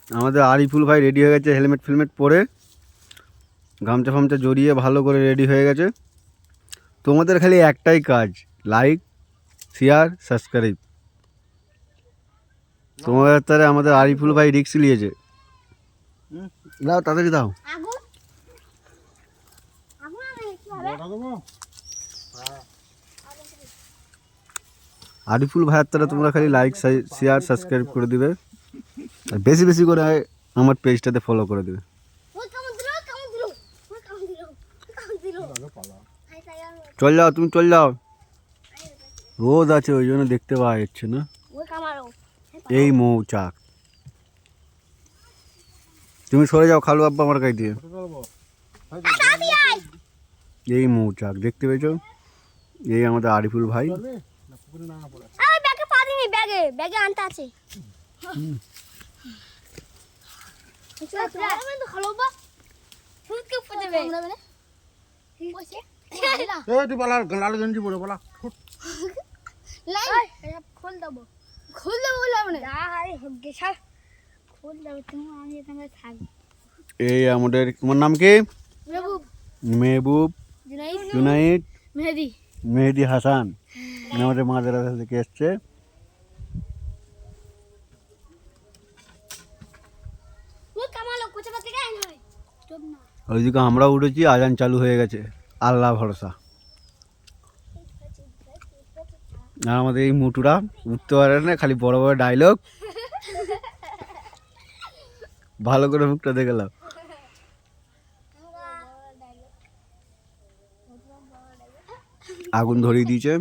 আমাদের আরিফুল ভাই রেডি হয়ে গেছে, হেলমেট ফেলমেট পরে গামছা ফামছা জড়িয়ে ভালো করে রেডি হয়ে গেছে। তোমাদের খালি একটাই কাজ, লাইক শেয়ার সাবস্ক্রাইব। তোমাদের তারে আমাদের আরিফুল ভাই রিস্ক নিয়েছে। দাও তাড়াতাড়ি দাও। আরিফুল ভাইয়ের তারা তোমরা খালি লাইক শেয়ার সাবস্ক্রাইব করে দিবে, আর বেশি বেশি করে আমার পেজটাতে ফলো করে দিবে। চল যাও, তুমি চল যাও, রোদ আছে ওই জন্য দেখতে পাওয়া যাচ্ছে না। এই মৌচাক, তুমি সরে যাও খালু আব্বা আমার কাছে দিয়ে। এই মৌচাক দেখতে পেয়েছো, এই আমাদের আরিফুল ভাই। ব্যাগে আনতে আছে। লাল গেঞ্জি পরে বলা এই আমাদের, তোমার নাম কি? মেহবুব, জুনাইদ, মেহেদি হাসান, আমাদের মাদ্রাসা থেকে এসছে। ওইদিকে আমরা উঠেছি, আজান চালু হয়ে গেছে, আল্লাহ ভরসা। আর আমাদের এই মুটুরা উঠতে পারে না, খালি বড় বড় ডায়লগ, ভালো করে মুখটা দেখে গেলাম। আগুন ধরিয়ে দিয়েছে।